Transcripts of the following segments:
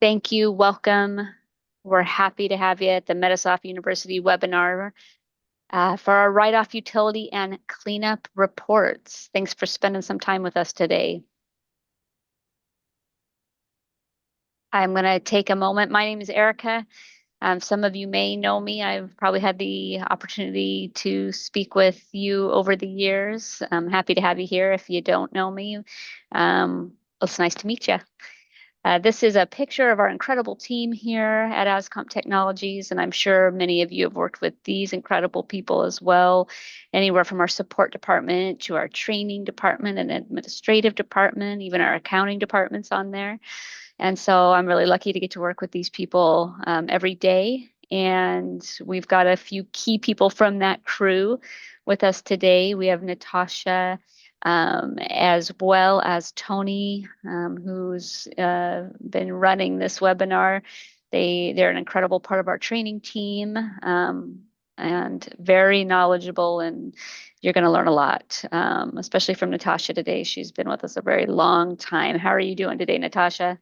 Thank you. Welcome. We're happy to have you at the Medisoft University webinar for our write-off utility and cleanup reports. Thanks for spending some time with us today. I'm going to take a moment. My name is Erica. Some of you may know me. I've probably had the opportunity to speak with you over the years. I'm happy to have you here. If you don't know me, it's nice to meet you. This is a picture of our incredible team here at Ascomp Technologies, and I'm sure many of you have worked with these incredible people as well, anywhere from our support department to our training department and administrative department, even our accounting department's on there. And so I'm really lucky to get to work with these people every day. And we've got a few key people from that crew with us today. We have Natasha, as well as Tony, who's been running this webinar. They're an incredible part of our training team and very knowledgeable, and you're going to learn a lot, especially from Natasha today. She's been with us a very long time. How are you doing today, Natasha?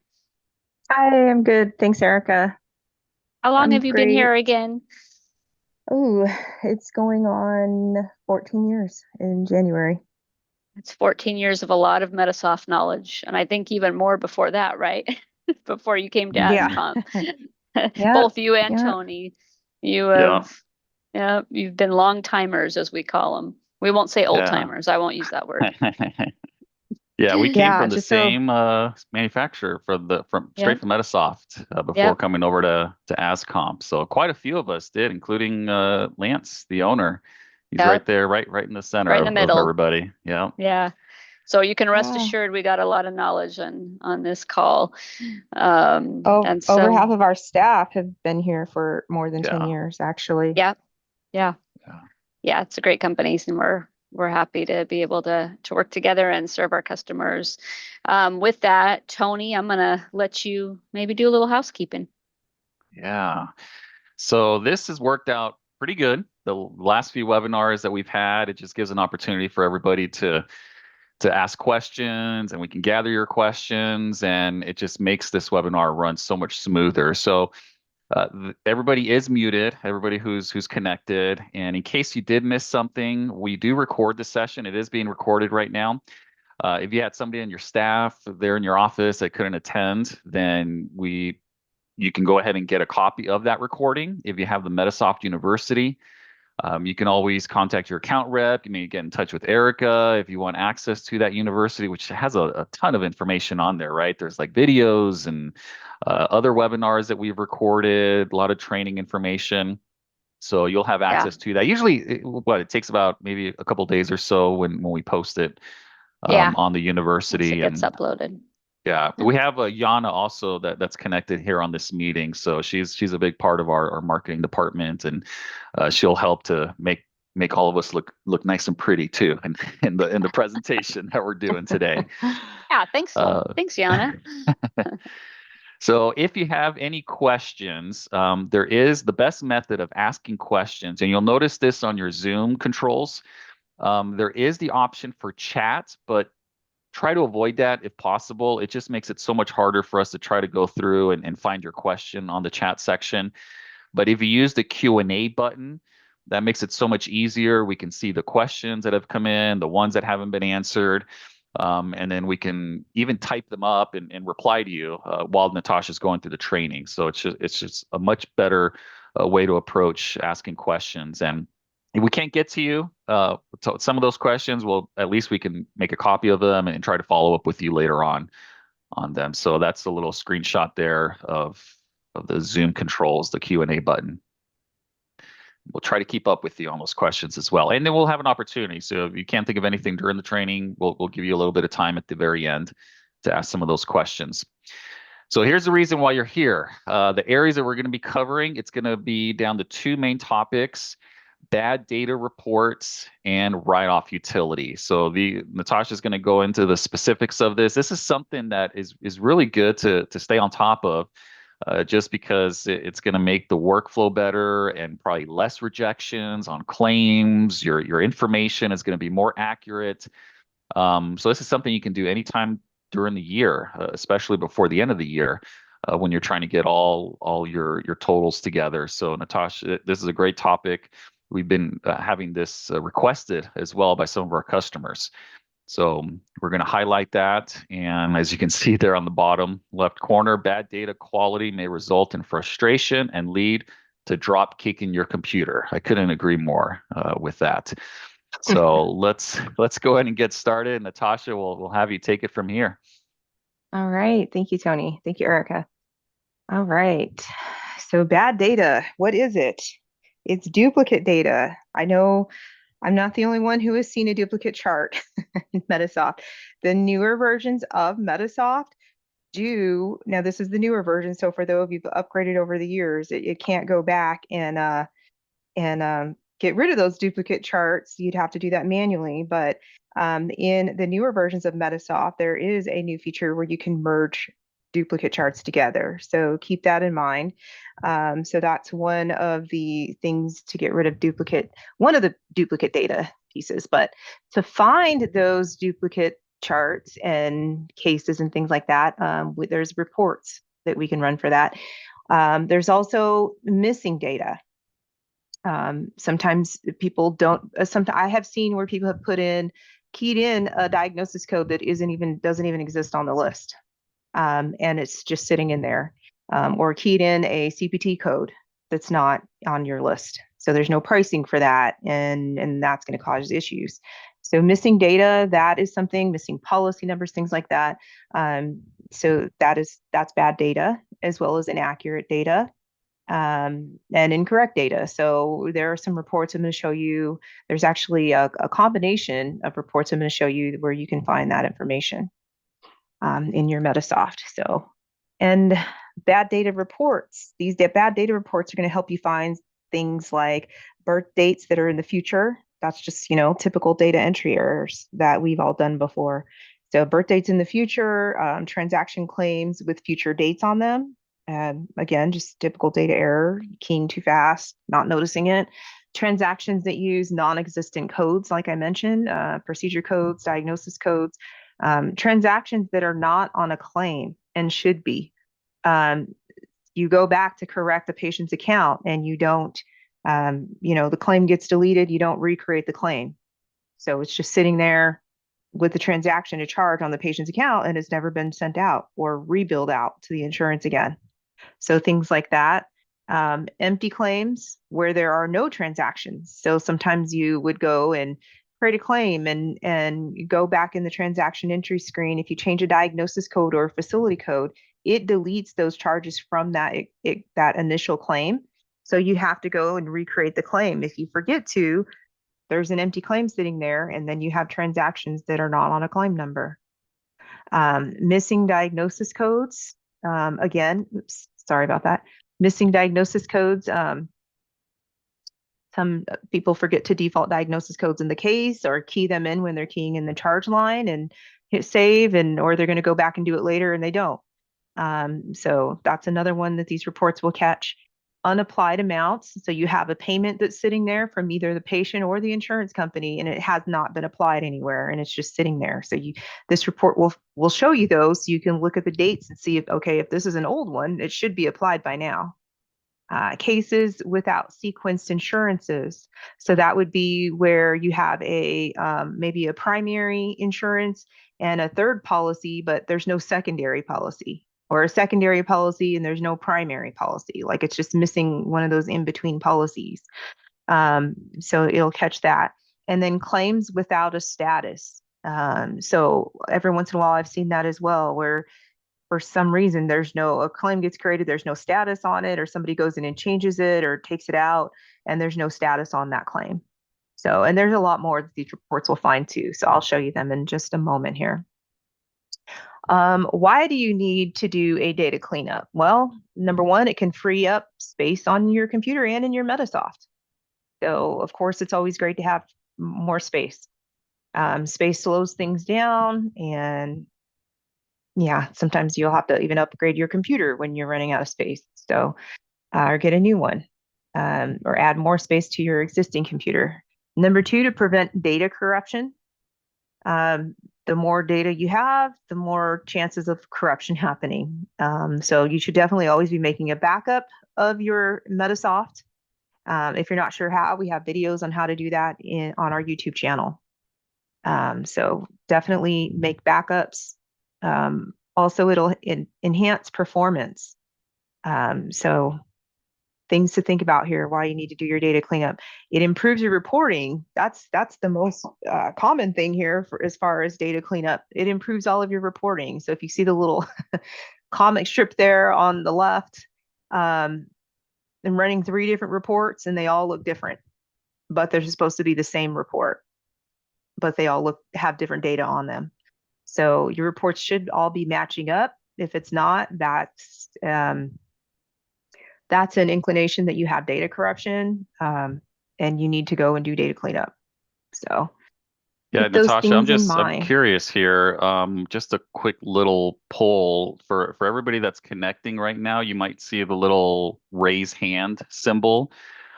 Hi, I'm good. Thanks, Erica. How long I'm have you been here great. again? Oh, it's going on 14 years in January. It's 14 years of a lot of Medisoft knowledge, and I think even more before that, right? Before you came to Yeah. ASCOM. Yep. Both you and Yep. Tony, you Yeah, have, yeah, you've been long timers, as we call them. We won't say old yeah. timers. I won't use that word. Yeah, we came Yeah, from the just so same manufacturer from Yeah, straight from Medisoft before yep, coming over to Ascomp. So quite a few of us did, including Lance, the owner. He's right yep, there, right in the center right in the of middle. everybody. Yeah. Yeah. So you can rest yeah. assured we got a lot of knowledge on this call. Oh, And over so, half of our staff have been here for more than 10 Yeah. years, actually. yeah, yeah. Yeah. Yeah, it's a great company, and we're happy to be able to work together and serve our customers. With that, Tony, I'm gonna let you maybe do a little housekeeping. Yeah. So this has worked out pretty good. The last few webinars that we've had, it just gives an opportunity for everybody to ask questions, and we can gather your questions, and it just makes this webinar run so much smoother. So everybody is muted, everybody who's connected, and in case you did miss something, we do record the session. It is being recorded right now. If you had somebody in your staff there in your office that couldn't attend, then you can go ahead and get a copy of that recording. If you have the Medisoft University, you can always contact your account rep. You may get in touch with Erica if you want access to that university, which has a ton of information on there, right? There's like videos and other webinars that we've recorded, a lot of training information. So you'll have Yeah, access to that. Usually, it takes about maybe a couple days or so when we post it yeah. on the Once it university. gets And uploaded. yeah, Yeah. we have Yana also that's connected here on this meeting. So she's a big part of our marketing department, and she'll help to make all of us look nice and pretty too, and in the presentation that we're doing today. Yeah, thanks. Uh, Thanks, Yana. so if you have any questions, there is the best method of asking questions, and you'll notice this on your Zoom controls. There is the option for chat, but try to avoid that if possible. It just makes it so much harder for us to try to go through and find your question on the chat section. But if you use the Q&A button, that makes it so much easier. We can see the questions that have come in, the ones that haven't been answered, and then we can even type them up and reply to you while Natasha's going through the training. So it's just a much better way to approach asking questions. And if we can't get to you, some of those questions, well, at least we can make a copy of them and try to follow up with you later on them. So that's a little screenshot there of the Zoom controls, the Q&A button. We'll try to keep up with you on those questions as well. And then we'll have an opportunity. So if you can't think of anything during the training, we'll give you a little bit of time at the very end to ask some of those questions. So here's the reason why you're here. The areas that we're going to be covering, it's going to be down to two main topics: bad data reports and write-off utility. So Natasha's going to go into the specifics of this. This is something that is really good to stay on top of, just because it's going to make the workflow better and probably less rejections on claims. Your information is going to be more accurate. So this is something you can do anytime during the year, especially before the end of the year, when you're trying to get all your totals together. So Natasha, this is a great topic. We've been having this requested as well by some of our customers. So we're going to highlight that. And as you can see there on the bottom left corner, bad data quality may result in frustration and lead to drop kicking your computer. I couldn't agree more with that. So let's go ahead and get started. Natasha, we'll have you take it from here. All right. Thank you, Tony. Thank you, Erica. All right. So bad data, what is it? It's duplicate data. I know I'm not the only one who has seen a duplicate chart in Medisoft. The newer versions of Medisoft now this is the newer version. So for those of you who've upgraded over the years, it can't go back and get rid of those duplicate charts. You'd have to do that manually. But in the newer versions of Medisoft, there is a new feature where you can merge duplicate charts together. So keep that in mind. So that's one of the things to get rid of one of the duplicate data pieces. But to find those duplicate charts and cases and things like that, there's reports that we can run for that. There's also missing data. Sometimes people don't. I have seen where people have keyed in a diagnosis code that doesn't even exist on the list, and it's just sitting in there, or keyed in a CPT code that's not on your list. So there's no pricing for that, and that's going to cause issues. So missing data, that is something. Missing policy numbers, things like that. So that's bad data, as well as inaccurate data. And incorrect data. So there are some reports I'm going to show you. There's actually a combination of reports I'm going to show you where you can find that information in your Medisoft. And bad data reports. These bad data reports are going to help you find things like birth dates that are in the future. That's just, typical data entry errors that we've all done before. So birth dates in the future, transaction claims with future dates on them. Again, just typical data error, keying too fast, not noticing it. Transactions that use non-existent codes, like I mentioned, procedure codes, diagnosis codes, transactions that are not on a claim and should be. You go back to correct the patient's account and you don't, the claim gets deleted, you don't recreate the claim. So it's just sitting there with the transaction to charge on the patient's account and it's never been sent out or rebilled out to the insurance again. So things like that. Empty claims where there are no transactions. So sometimes you would go and create a claim and you go back in the transaction entry screen. If you change a diagnosis code or a facility code, it deletes those charges from that initial claim. So you have to go and recreate the claim. If you forget to, there's an empty claim sitting there, and then you have transactions that are not on a claim number. Missing diagnosis codes. Again, oops, sorry about that. Missing diagnosis codes. Some people forget to default diagnosis codes in the case or key them in when they're keying in the charge line and hit save, or they're going to go back and do it later and they don't. So that's another one that these reports will catch. Unapplied amounts. So you have a payment that's sitting there from either the patient or the insurance company, and it has not been applied anywhere, and it's just sitting there. So this report will show you those, so you can look at the dates and see if this is an old one, it should be applied by now. Cases without sequenced insurances. So that would be where you have maybe a primary insurance and a third policy, but there's no secondary policy, or a secondary policy and there's no primary policy. Like it's just missing one of those in-between policies. So it'll catch that. And then claims without a status. So every once in a while I've seen that as well, where for some reason a claim gets created, there's no status on it, or somebody goes in and changes it or takes it out and there's no status on that claim. So, and there's a lot more that these reports will find too. So I'll show you them in just a moment here. Why do you need to do a data cleanup? Well, number one, it can free up space on your computer and in your Medisoft. So of course, it's always great to have more space. Space slows things down, and yeah, sometimes you'll have to even upgrade your computer when you're running out of space. So, or get a new one, or add more space to your existing computer. Number two, to prevent data corruption. The more data you have, the more chances of corruption happening. So you should definitely always be making a backup of your Medisoft. If you're not sure how, we have videos on how to do that on our YouTube channel. So definitely make backups. Also, it'll enhance performance. So things to think about here, why you need to do your data cleanup. It improves your reporting. That's the most common thing here for as far as data cleanup. It improves all of your reporting. So if you see the little comic strip there on the left, I'm running 3 different reports and they all look different, but they're supposed to be the same report, but they all have different data on them. So your reports should all be matching up. If it's not, that's an inclination that you have data corruption, and you need to go and do data cleanup. So Yeah, keep those Natasha, I'm things in I'm mind. curious here. Just a quick little poll for everybody that's connecting right now. You might see the little raise hand symbol.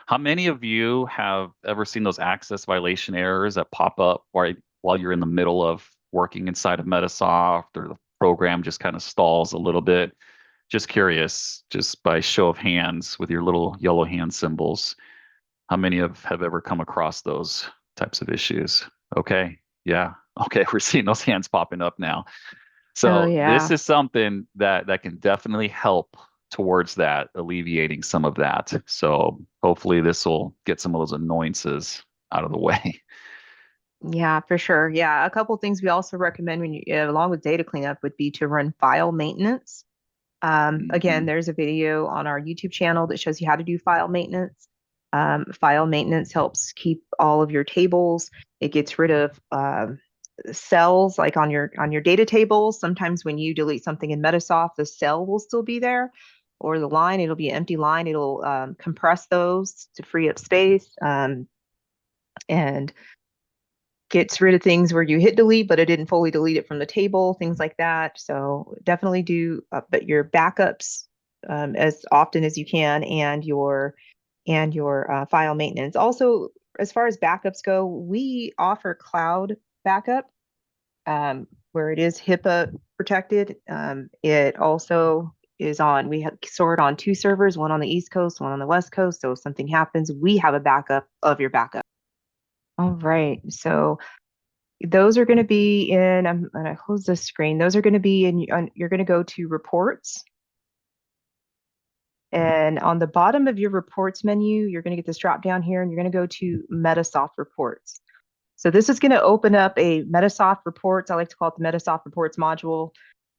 How many of you have ever seen those access violation errors that pop up while you're in the middle of working inside of Medisoft, or the program just kind of stalls a little bit? Just curious, just by show of hands with your little yellow hand symbols, how many have ever come across those types of issues? Okay. Yeah. Okay. We're seeing those hands popping up now. Oh So this yeah. is something that can definitely help towards that, alleviating some of that. So hopefully this will get some of those annoyances out of the way. Yeah, for sure. Yeah, a couple things we also recommend when you, along with data cleanup, would be to run file maintenance. Again, Mhm. there's a video on our YouTube channel that shows you how to do file maintenance. File maintenance helps keep all of your tables. It gets rid of cells, like on your data tables. Sometimes when you delete something in Medisoft, the cell will still be there, or the line, it'll be an empty line. It'll compress those to free up space, and gets rid of things where you hit delete, but it didn't fully delete it from the table, things like that. So definitely do, but your backups as often as you can, and your file maintenance. Also, as far as backups go, we offer cloud backup, where it is HIPAA protected. It also is on, we have stored on 2 servers, one on the East Coast, one on the West Coast. So if something happens, we have a backup of your backup. All right. So those are going to be in, I'm going to close this screen. Those are going to be in, you're going to go to reports. And on the bottom of your reports menu, you're going to get this drop down here, and you're going to go to Medisoft reports. So this is going to open up a Medisoft reports. I like to call it the Medisoft reports module.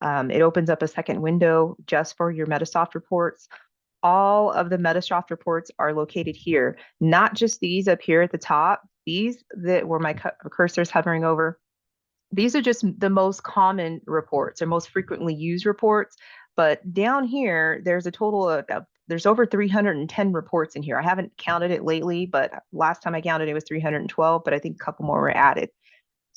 It opens up a second window just for your Medisoft reports. All of the Medisoft reports are located here, not just these up here at the top. These that where my cursor is hovering over, these are just the most common reports or most frequently used reports. But down here, there's a total of, there's over 310 reports in here. I haven't counted it lately, but last time I counted it was 312, but I think a couple more were added.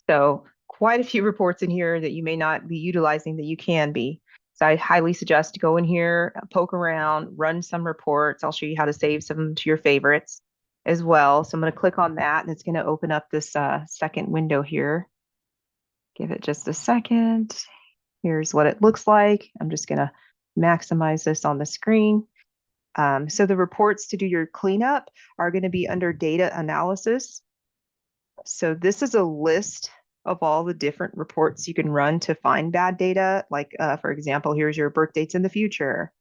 So quite a few reports in here that you may not be utilizing that you can be. So I highly suggest to go in here, poke around, run some reports. I'll show you how to save some to your favorites as well. So I'm going to click on that, and it's going to open up this second window here. Give it just a second. Here's what it looks like. I'm just going to maximize this on the screen. So the reports to do your cleanup are going to be under data analysis. So this is a list of all the different reports you can run to find bad data. Like, for example, here's your birth dates in the future,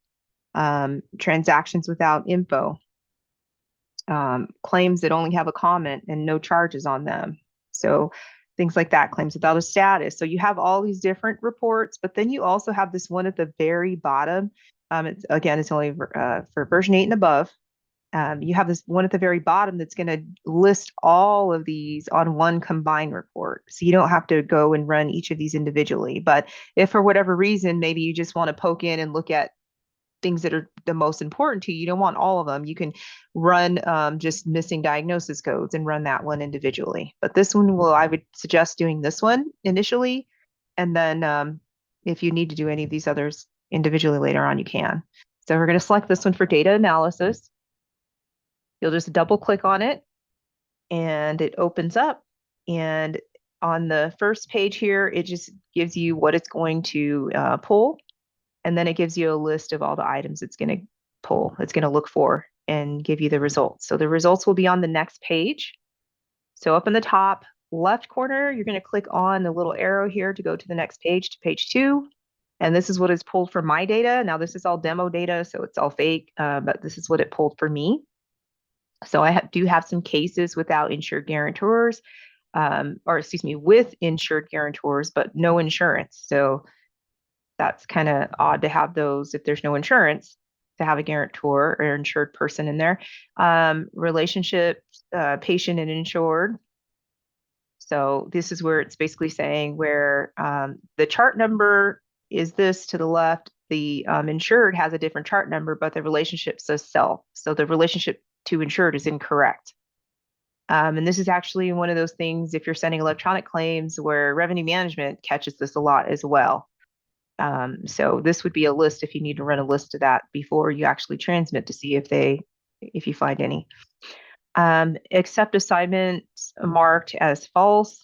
transactions without info, claims that only have a comment and no charges on them. So things like that, claims without a status. So you have all these different reports, but then you also have this one at the very bottom. It's only for version 8 and above. You have this one at the very bottom that's going to list all of these on one combined report. So you don't have to go and run each of these individually. But if for whatever reason, maybe you just want to poke in and look at things that are the most important to you, you don't want all of them, you can run just missing diagnosis codes and run that one individually. But this one I would suggest doing this one initially. And then if you need to do any of these others individually later on, you can. So we're going to select this one for data analysis. You'll just double click on it, and it opens up, and on the first page here, it just gives you what it's going to pull. And then it gives you a list of all the items it's going to pull, it's going to look for and give you the results. So the results will be on the next page. So up in the top left corner, you're going to click on the little arrow here to go to the next page, to page 2. And this is what is pulled from my data. Now this is all demo data, so it's all fake, but this is what it pulled for me. So I do have some cases without insured guarantors, or excuse me, with insured guarantors, but no insurance. So that's kind of odd to have those if there's no insurance, to have a guarantor or insured person in there. Relationship, patient and insured. So this is where it's basically saying where the chart number is this to the left, the insured has a different chart number, but the relationship says self. So the relationship to insured is incorrect. And this is actually one of those things, if you're sending electronic claims, where revenue management catches this a lot as well. So this would be a list if you need to run a list of that before you actually transmit to see if you find any. Accept assignments marked as false.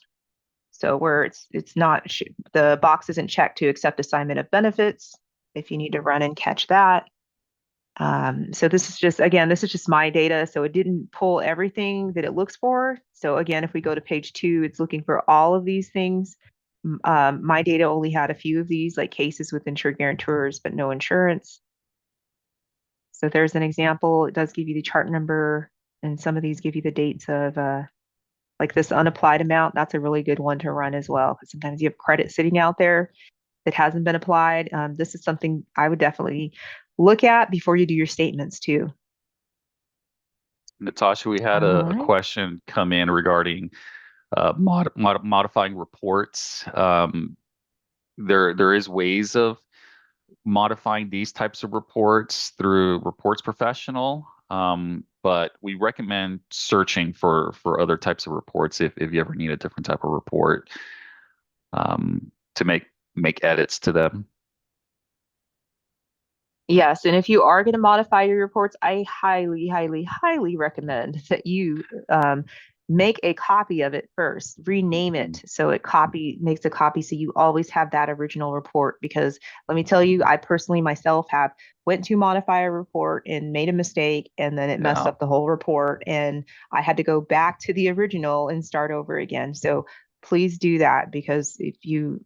So where it's not, the box isn't checked to accept assignment of benefits, if you need to run and catch that. So this is just, again, this is just my data. So it didn't pull everything that it looks for. So again, if we go to page 2, it's looking for all of these things. My data only had a few of these, like cases with insured guarantors, but no insurance. So there's an example. It does give you the chart number, and some of these give you the dates of, like this unapplied amount. That's a really good one to run as well, because sometimes you have credit sitting out there that hasn't been applied. This is something I would definitely look at before you do your statements too. Natasha, we had a question come in regarding modifying reports. There is ways of modifying these types of reports through Reports Professional, but we recommend searching for other types of reports if you ever need a different type of report, to make edits to them. Yes, and if you are going to modify your reports, I highly, highly, highly recommend that you make a copy of it first, rename it so it makes a copy so you always have that original report. Because let me tell you, I personally myself went to modify a report and made a mistake, and then it messed up the whole report, and I had to go back to the original and start over again. So please do that, because if you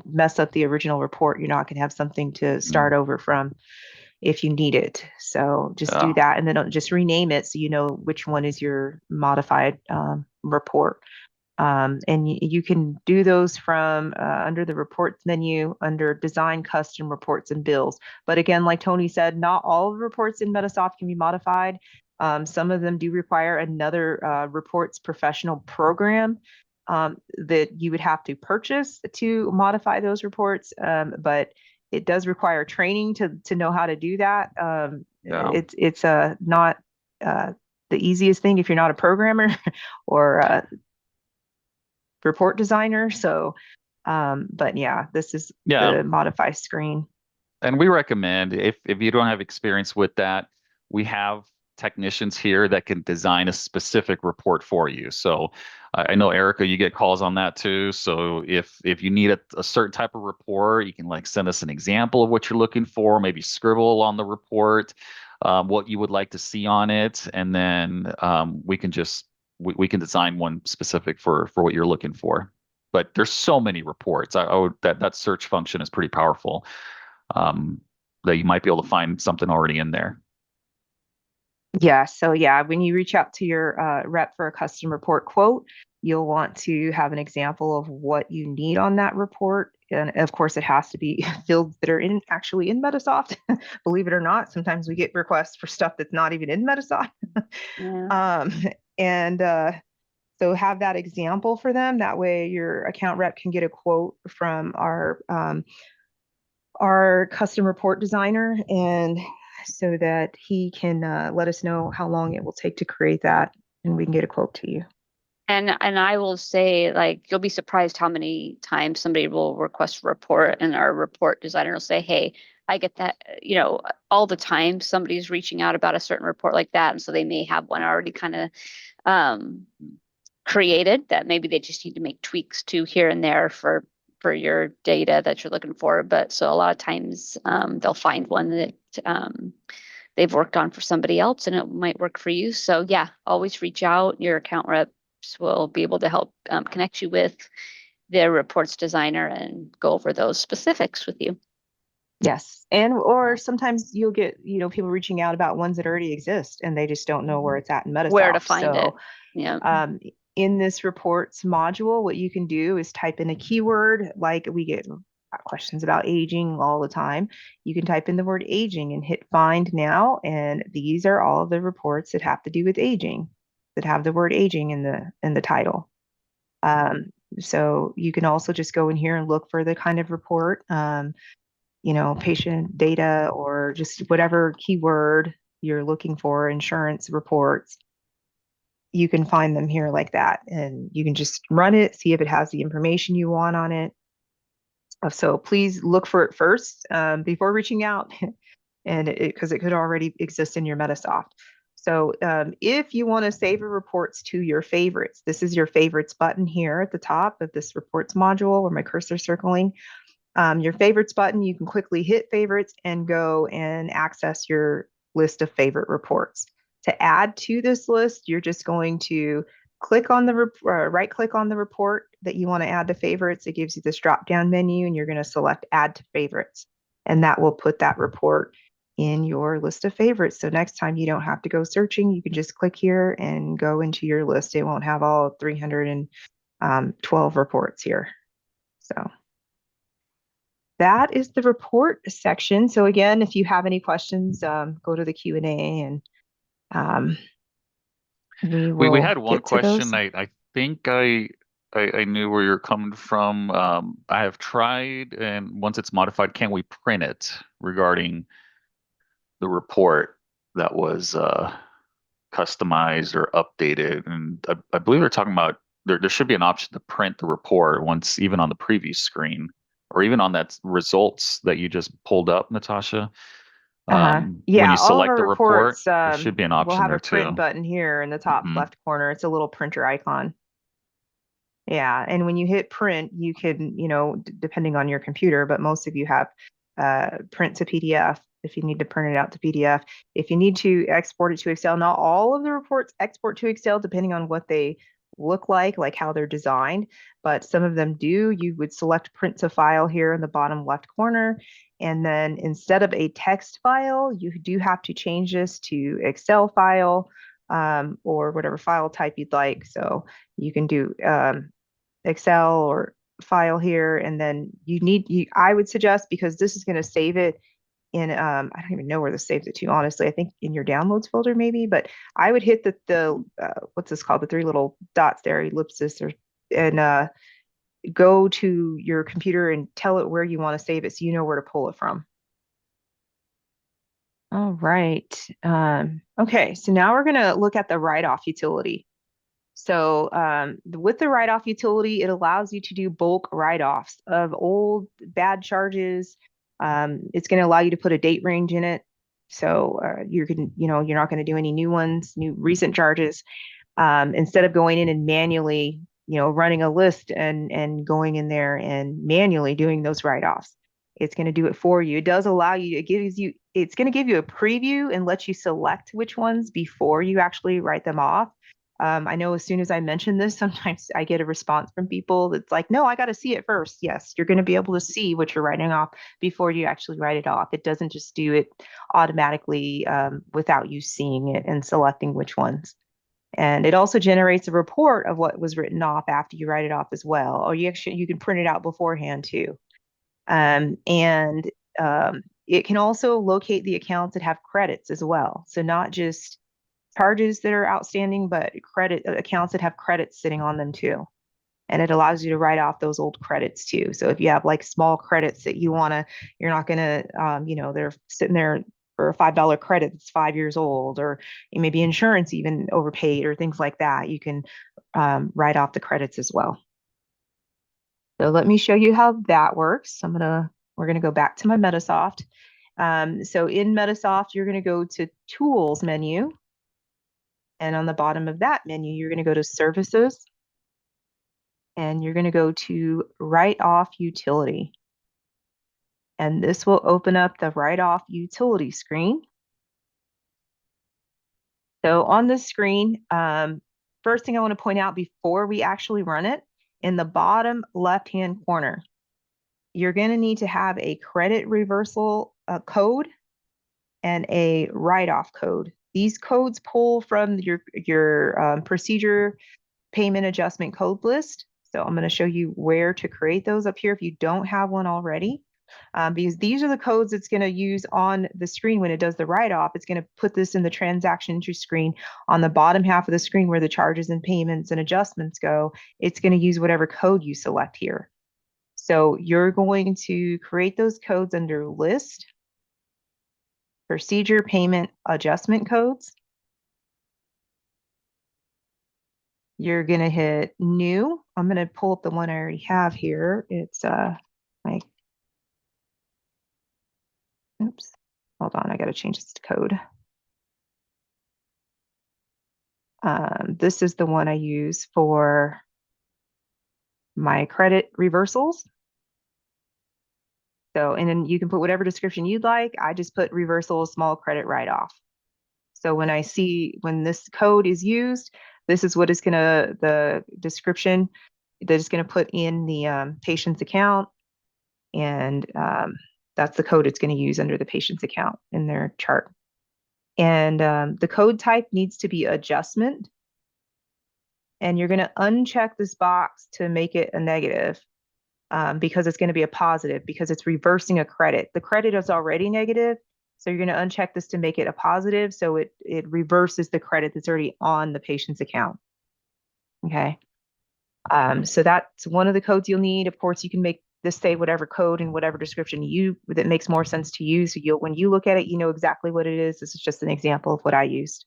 mess up the original report, you're not going to have something to start over from if you need it. So just do that, and then just rename it so you know which one is your modified report. And you can do those from under the reports menu, under design, custom reports, and bills. But again, like Tony said, not all the reports in Medisoft can be modified. Some of them do require another reports professional program that you would have to purchase to modify those reports. But it does require training to know how to do that. It's not the easiest thing if you're not a programmer or a report designer. So, but yeah, this is the modify screen. And we recommend, if you don't have experience with that, we have technicians here that can design a specific report for you. So I know, Erica, you get calls on that too. So if you need a certain type of report, you can like send us an example of what you're looking for, maybe scribble on the report what you would like to see on it, and then we can design one specific for what you're looking for. But there's so many reports. That search function is pretty powerful, that you might be able to find something already in there. Yeah. So yeah, when you reach out to your rep for a custom report quote, you'll want to have an example of what you need on that report. And of course, it has to be fields that are actually in Medisoft. Believe it or not, sometimes we get requests for stuff that's not even in Medisoft. So have that example for them. That way your account rep can get a quote from our custom report designer, and so that he can let us know how long it will take to create that, and we can get a quote to you. And I will say, like, you'll be surprised how many times somebody will request a report and our report designer will say, hey, I get that, all the time somebody's reaching out about a certain report like that. And so they may have one already kind of created that maybe they just need to make tweaks to here and there for your data that you're looking for. But so a lot of times they'll find one that they've worked on for somebody else and it might work for you. So yeah, always reach out. Your account reps will be able to help connect you with their reports designer and go over those specifics with you. Yes. And or sometimes you'll get, people reaching out about ones that already exist and they just don't know where it's at in Medisoft. Where to find it. So Yeah. in this reports module, what you can do is type in a keyword, like we get questions about aging all the time. You can type in the word aging and hit find now. And these are all of the reports that have to do with aging, that have the word aging in the title. So you can also just go in here and look for the kind of report, patient data or just whatever keyword you're looking for, insurance reports. You can find them here like that, and you can just run it, see if it has the information you want on it. So please look for it first before reaching out, and because it could already exist in your Medisoft. So if you want to save your reports to your favorites, this is your favorites button here at the top of this reports module where my cursor is circling. Your favorites button, you can quickly hit favorites and go and access your list of favorite reports. To add to this list, you're just going to click on the right click on the report that you want to add to favorites. It gives you this drop down menu and you're going to select add to favorites. And that will put that report in your list of favorites. So next time you don't have to go searching, you can just click here and go into your list. It won't have all 312 reports here. So that is the report section. So again, if you have any questions, go to the Q&A and we had one question. I think I knew where you're coming from. I have tried, and once it's modified, can we print it regarding the report that was customized or updated? And I believe they're talking about there should be an option to print the report once, even on the previous screen, or even on that results that you just pulled up, Natasha. Yeah, when you select the report, reports, there should be an option we'll have there a print too. button here in the top left corner. It's a little printer icon. Yeah, and when you hit print, you can, depending on your computer, but most of you have print to PDF if you need to print it out to PDF. If you need to export it to Excel, not all of the reports export to Excel, depending on what they look like how they're designed, but some of them do. You would select print to file here in the bottom left corner. And then instead of a text file, you do have to change this to Excel file or whatever file type you'd like. So you can do Excel or file here, and then I would suggest, because this is going to save it in I don't even know where this saves it to, honestly. I think in your downloads folder maybe, but I would hit the what's this called, the three little dots there, ellipsis, and go to your computer and tell it where you want to save it so you know where to pull it from. All right. Okay, so now we're going to look at the write-off utility. So with the write-off utility, it allows you to do bulk write-offs of old bad charges. It's going to allow you to put a date range in it. So you're not going to do any new ones, new recent charges. Instead of going in and manually, running a list and going in there and manually doing those write-offs. It's going to do it for you. It does allow you, it's going to give you a preview and let you select which ones before you actually write them off. I know as soon as I mention this, sometimes I get a response from people that's like, no, I got to see it first. Yes, you're going to be able to see what you're writing off before you actually write it off. It doesn't just do it automatically without you seeing it and selecting which ones. And it also generates a report of what was written off after you write it off as well. Or you can print it out beforehand too. It can also locate the accounts that have credits as well. So not just charges that are outstanding, but credit accounts that have credits sitting on them too. And it allows you to write off those old credits too. So if you have small credits that you're not going to, they're sitting there for a $5 credit that's 5 years old, or maybe insurance even overpaid or things like that, you can write off the credits as well. So let me show you how that works. We're going to go back to my Medisoft. So in Medisoft, you're going to go to Tools menu. And on the bottom of that menu, you're going to go to Services, and you're going to go to write off utility. And this will open up the write off utility screen. So on this screen, first thing I want to point out before we actually run it, in the bottom left-hand corner, you're going to need to have a credit reversal code and a write-off code. These codes pull from your procedure payment adjustment code list. So I'm going to show you where to create those up here if you don't have one already. Because these are the codes it's going to use on the screen when it does the write-off. It's going to put this in the transaction entry screen on the bottom half of the screen where the charges and payments and adjustments go. It's going to use whatever code you select here. So you're going to create those codes under list, procedure payment adjustment codes. You're going to hit new. I'm going to pull up the one I already have here. It's oops, hold on, I got to change this to code. This is the one I use for my credit reversals. So, and then you can put whatever description you'd like. I just put reversal small credit write-off. So when when this code is used, this is what is the description that is going to put in the patient's account. And that's the code it's going to use under the patient's account in their chart. And the code type needs to be adjustment. And you're going to uncheck this box to make it a negative because it's going to be a positive because it's reversing a credit. The credit is already negative. So you're going to uncheck this to make it a positive. So it reverses the credit that's already on the patient's account. Okay. So that's one of the codes you'll need. Of course, you can make this say whatever code and whatever description that makes more sense to you. So when you look at it, you know exactly what it is. This is just an example of what I used.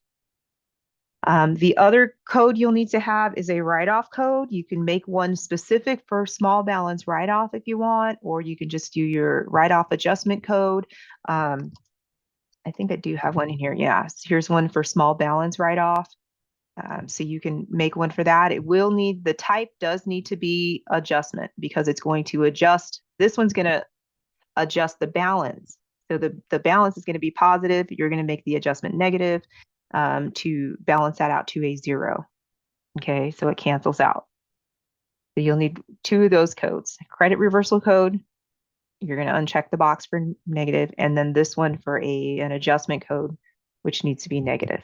The other code you'll need to have is a write-off code. You can make one specific for small balance write-off if you want, or you can just do your write-off adjustment code. I think I do have one in here. Yeah, so here's one for small balance write-off. So you can make one for that. The type does need to be adjustment because it's going to adjust. This one's going to adjust the balance. So the balance is going to be positive. You're going to make the adjustment negative to balance that out to a 0. Okay, so it cancels out. So you'll need 2 of those codes. Credit reversal code, you're going to uncheck the box for negative, and then this one for an adjustment code, which needs to be negative.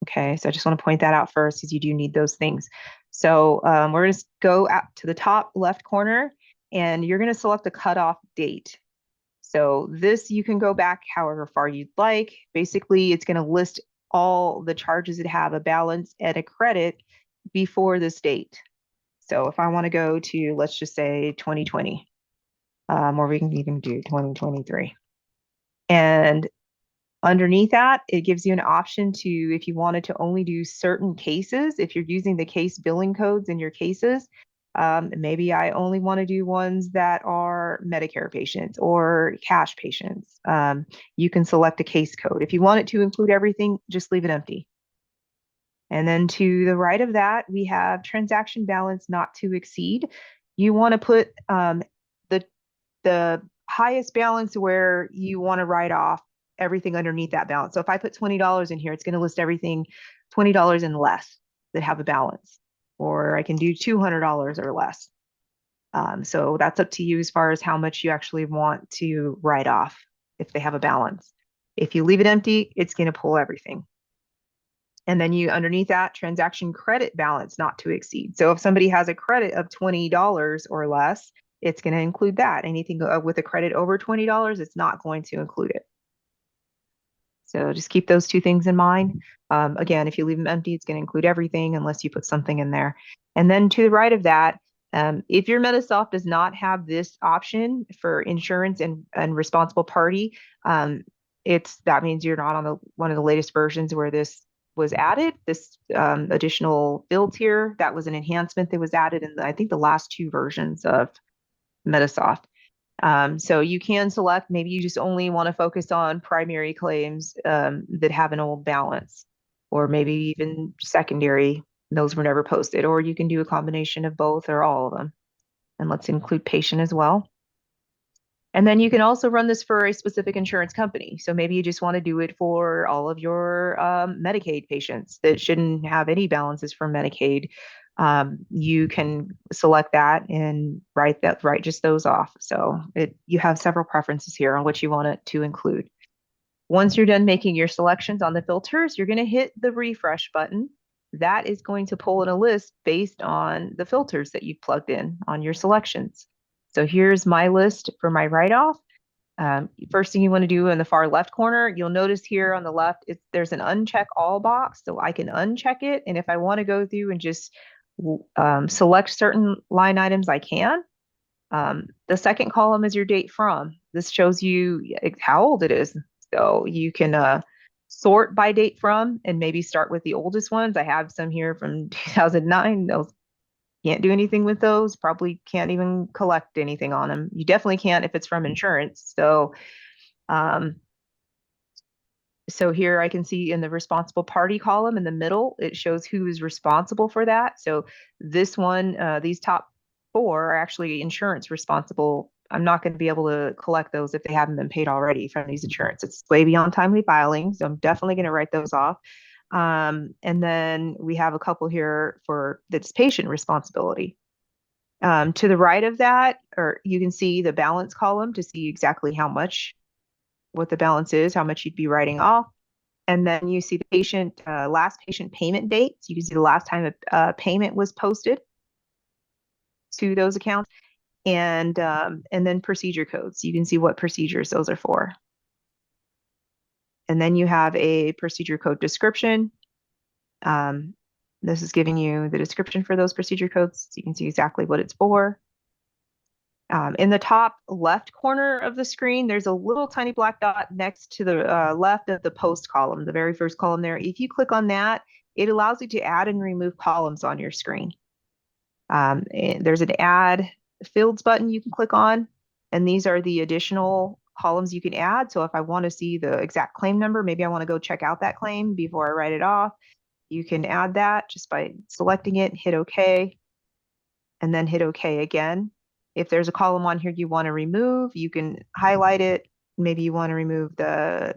Okay, so I just want to point that out first because you do need those things. So we're going to go out to the top left corner, and you're going to select the cutoff date. So this, you can go back however far you'd like. Basically, it's going to list all the charges that have a balance and a credit before this date. So if I want to go to, let's just say 2020, or we can even do 2023. And underneath that, it gives you an option to, if you wanted to only do certain cases, if you're using the case billing codes in your cases, maybe I only want to do ones that are Medicare patients or cash patients. You can select a case code. If you want it to include everything, just leave it empty. And then to the right of that, we have transaction balance not to exceed. You want to put the highest balance where you want to write off everything underneath that balance. So if I put $20 in here, it's going to list everything $20 and less that have a balance. Or I can do $200 or less. So that's up to you as far as how much you actually want to write off if they have a balance. If you leave it empty, it's going to pull everything. And then underneath that, transaction credit balance not to exceed. So if somebody has a credit of $20 or less, it's going to include that. Anything with a credit over $20, it's not going to include it. So just keep those 2 things in mind. Again, if you leave them empty, it's going to include everything unless you put something in there. And then to the right of that, if your Medisoft does not have this option for insurance and responsible party, that means you're not on one of the latest versions where this was added, this additional field tier. That was an enhancement that was added in I think the last 2 versions of Medisoft. So you can select, maybe you just only want to focus on primary claims that have an old balance, or maybe even secondary Those were never posted, or you can do a combination of both or all of them. And let's include patient as well. And then you can also run this for a specific insurance company. So maybe you just want to do it for all of your Medicaid patients that shouldn't have any balances for Medicaid. You can select that and write just those off. So you have several preferences here on what you want it to include. Once you're done making your selections on the filters, you're going to hit the refresh button. That is going to pull in a list based on the filters that you've plugged in on your selections. So here's my list for my write-off. First thing you want to do in the far left corner, you'll notice here on the left, there's an uncheck all box, so I can uncheck it. And if I want to go through and just select certain line items, I can. The second column is your date from. This shows you how old it is. So you can sort by date from and maybe start with the oldest ones. I have some here from 2009. Those can't do anything with those. Probably can't even collect anything on them. You definitely can't if it's from insurance. So here I can see in the responsible party column in the middle, it shows who is responsible for that. So this one, these top 4 are actually insurance responsible. I'm not going to be able to collect those if they haven't been paid already from these insurance. It's way beyond timely filing, so I'm definitely going to write those off. And then we have a couple here for that's patient responsibility. To the right of that, or you can see the balance column to see exactly what the balance is, how much you'd be writing off. And then you see the patient, last patient payment dates. You can see the last time a payment was posted to those accounts. And then procedure codes. You can see what procedures those are for. And then you have a procedure code description. This is giving you the description for those procedure codes, so you can see exactly what it's for. In the top left corner of the screen, there's a little tiny black dot next to the left of the post column, the very first column there. If you click on that, it allows you to add and remove columns on your screen. There's an add fields button you can click on, and these are the additional columns you can add. So if I want to see the exact claim number, maybe I want to go check out that claim before I write it off, you can add that just by selecting it, hit OK, and then hit OK again. If there's a column on here you want to remove, you can highlight it. Maybe you want to remove the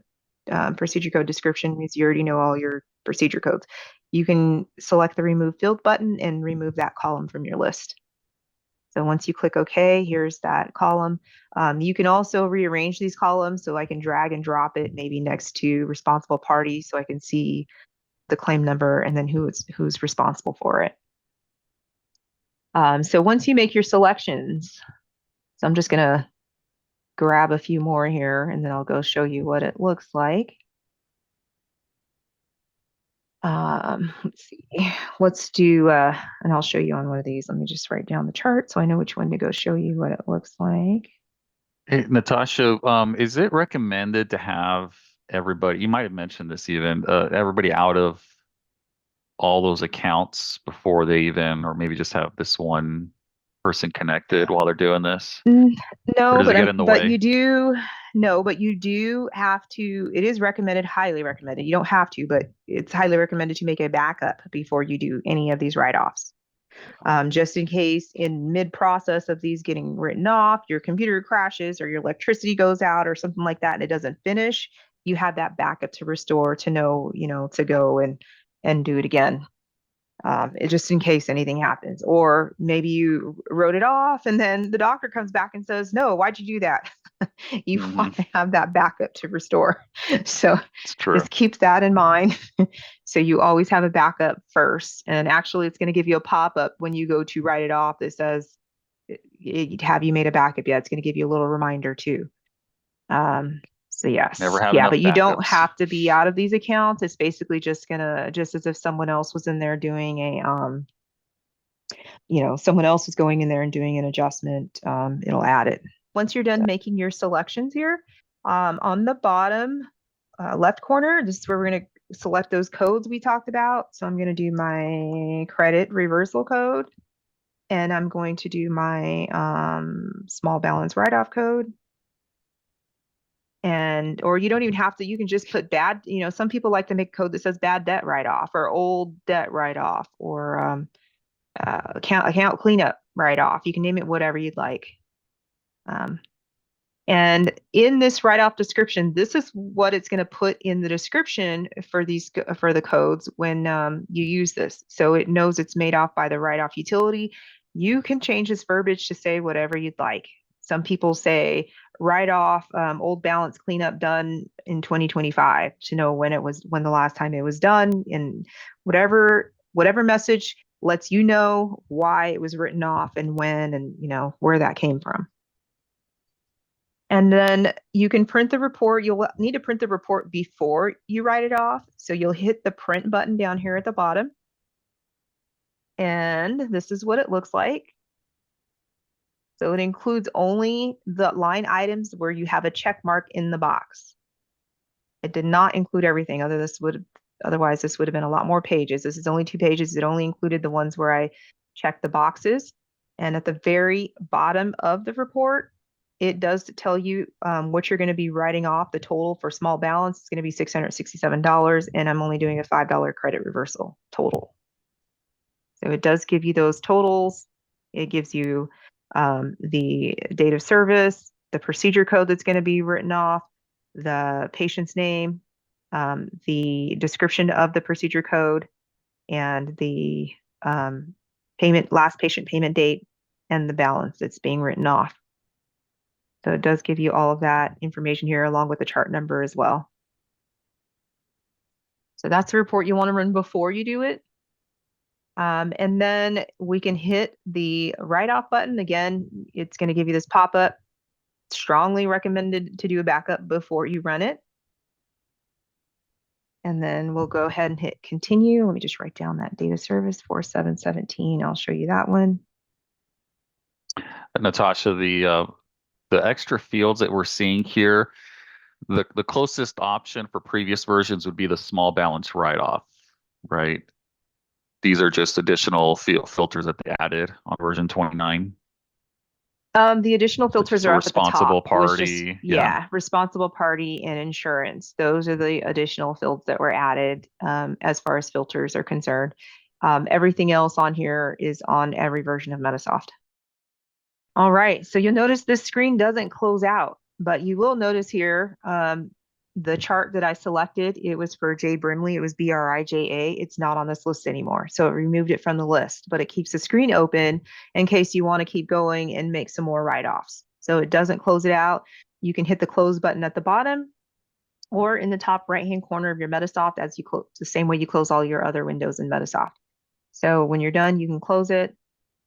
procedure code description because you already know all your procedure codes. You can select the remove field button and remove that column from your list. So once you click OK, here's that column. You can also rearrange these columns, so I can drag and drop it maybe next to responsible party so I can see the claim number and then who's responsible for it. So once you make your selections, so I'm just going to grab a few more here and then I'll go show you what it looks like. Let's see, let's do, and I'll show you on one of these. Let me just write down the chart so I know which one to go show you what it looks like. Hey, Natasha, is it recommended to have everybody, you might have mentioned this even, everybody out of all those accounts before they even, or maybe just have this one person connected while they're doing this? No, does it get in the way? you do have to, it is recommended, highly recommended. You don't have to, but it's highly recommended to make a backup before you do any of these write-offs. Just in case in mid-process of these getting written off, your computer crashes or your electricity goes out or something like that and it doesn't finish, you have that backup to restore to know, to go and do it again. Just in case anything happens. Or maybe you wrote it off and then the doctor comes back and says, no, why'd you do that? You want to have that backup to restore. So just keep that in mind. So you always have a backup first. And actually, it's going to give you a pop-up when you go to write it off that says, have you made a backup yet? It's going to give you a little reminder too. So yes, but you don't have to be out of these accounts. It's basically just as if someone else was in there doing a, someone else was going in there and doing an adjustment. It'll add it. Once you're done making your selections here, on the bottom left corner, this is where we're going to select those codes we talked about. So I'm going to do my credit reversal code, and I'm going to do my small balance write-off code. And, or you don't even have to, you can just put bad, some people like to make code that says bad debt write-off or old debt write-off or account cleanup write-off. You can name it whatever you'd like. And in this write-off description, this is what it's going to put in the description for the codes when you use this. So it knows it's made off by the write-off utility. You can change this verbiage to say whatever you'd like. Some people say write-off old balance cleanup done in 2025 to know when the last time it was done, and whatever message lets you know why it was written off and when, and where that came from. And then you can print the report. You'll need to print the report before you write it off. So you'll hit the print button down here at the bottom. And this is what it looks like. So it includes only the line items where you have a check mark in the box. It did not include everything. Otherwise, this would have been a lot more pages. This is only 2 pages. It only included the ones where I checked the boxes. And at the very bottom of the report, it does tell you what you're going to be writing off. The total for small balance is going to be $667, and I'm only doing a $5 credit reversal total. So it does give you those totals. It gives you the date of service, the procedure code that's going to be written off, the patient's name, the description of the procedure code, and the last patient payment date, and the balance that's being written off. So it does give you all of that information here along with the chart number as well. So that's the report you want to run before you do it. And then we can hit the write-off button. Again, it's going to give you this pop-up. Strongly recommended to do a backup before you run it. And then we'll go ahead and hit continue. Let me just write down that date of service 4717. I'll show you that one. Natasha, the extra fields that we're seeing here, the closest option for previous versions would be the small balance write-off, right? These are just additional filters that they added on version 29. The additional filters are up at the top. Responsible party. Yeah, responsible party and insurance. Those are the additional fields that were added as far as filters are concerned. Everything else on here is on every version of Medisoft. All right, so you'll notice this screen doesn't close out, but you will notice here the chart that I selected, it was for J. Brimley. It was BRIJA. It's not on this list anymore. So it removed it from the list, but it keeps the screen open in case you want to keep going and make some more write-offs. So it doesn't close it out. You can hit the close button at the bottom or in the top right-hand corner of your Medisoft as you close, the same way you close all your other windows in Medisoft. So when you're done, you can close it.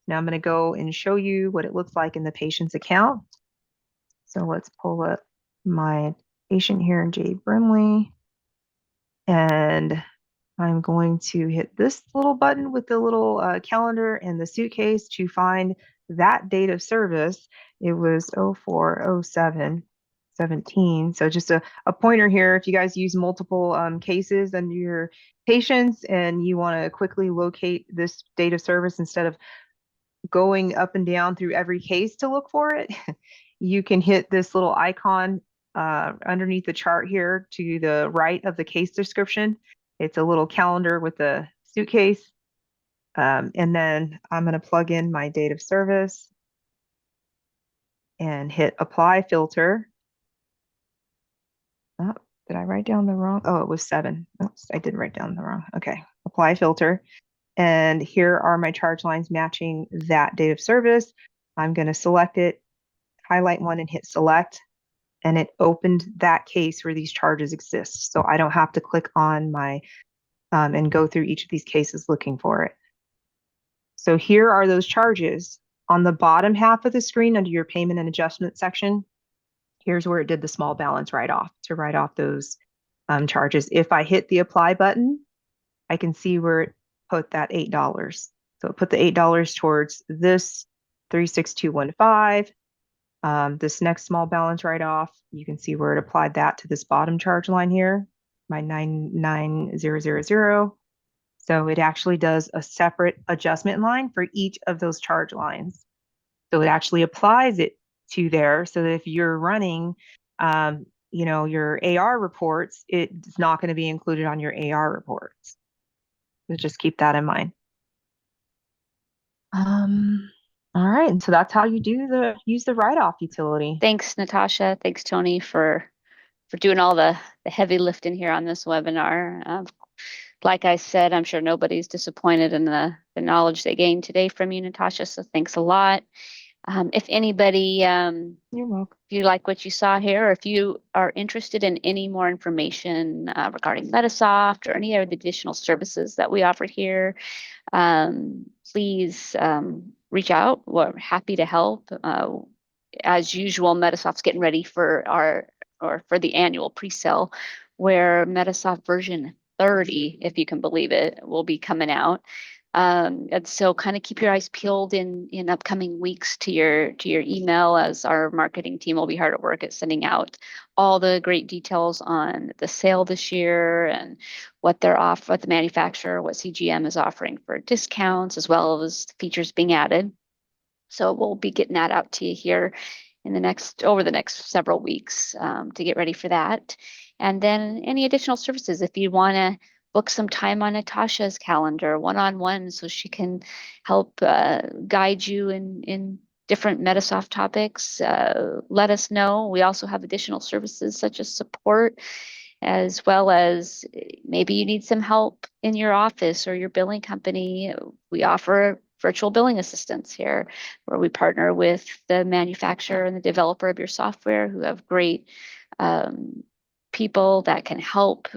Now I'm going to go and show you what it looks like in the patient's account. So let's pull up my patient here in J. Brimley. And I'm going to hit this little button with the little calendar and the suitcase to find that date of service. It was 04/07/17. So just a pointer here if you guys use multiple cases under your patients and you want to quickly locate this date of service instead of going up and down through every case to look for it, you can hit this little icon underneath the chart here to the right of the case description. It's a little calendar with a suitcase. And then I'm going to plug in my date of service and hit apply filter. Oh, did I write down the wrong? Oh, it was 7. Oops, I did write down the wrong. Okay, apply filter. And here are my charge lines matching that date of service. I'm going to select it, highlight one and hit select. And it opened that case where these charges exist. So I don't have to click on my and go through each of these cases looking for it. So here are those charges. On the bottom half of the screen under your payment and adjustment section, here's where it did the small balance write-off to write off those charges. If I hit the apply button, I can see where it put that $8. So it put the $8 towards this 36215. This next small balance write-off, you can see where it applied that to this bottom charge line here, my 99000. So it actually does a separate adjustment line for each of those charge lines. So it actually applies it to there so that if you're running your AR reports, it's not going to be included on your AR reports. So just keep that in mind. All right, and so that's how you use the write-off utility. Thanks, Natasha. Thanks, Tony, for doing all the heavy lifting here on this webinar. Like I said, I'm sure nobody's disappointed in the knowledge they gained today from you, Natasha. So thanks a lot. If anybody, You're welcome. if you like what you saw here, or if you are interested in any more information regarding Medisoft or any of the additional services that we offer here, please reach out. We're happy to help. As usual, Medisoft's getting ready for the annual pre-sale, where Medisoft version 30, if you can believe it, will be coming out. And so kind of keep your eyes peeled in upcoming weeks to your email, as our marketing team will be hard at work at sending out all the great details on the sale this year and what the manufacturer, what CGM is offering for discounts, as well as the features being added. So we'll be getting that out to you here over the next several weeks to get ready for that. And then any additional services, if you want to book some time on Natasha's calendar, one-on-one, so she can help guide you in different Medisoft topics, let us know. We also have additional services such as support, as well as maybe you need some help in your office or your billing company. We offer virtual billing assistants here, where we partner with the manufacturer and the developer of your software, who have great people that can help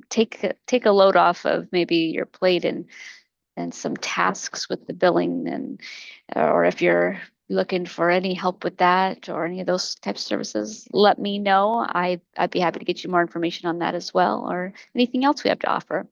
take a load off of maybe your plate and some tasks with the billing, and or if you're looking for any help with that or any of those types of services, let me know. I'd be happy to get you more information on that as well, or anything else we have to offer.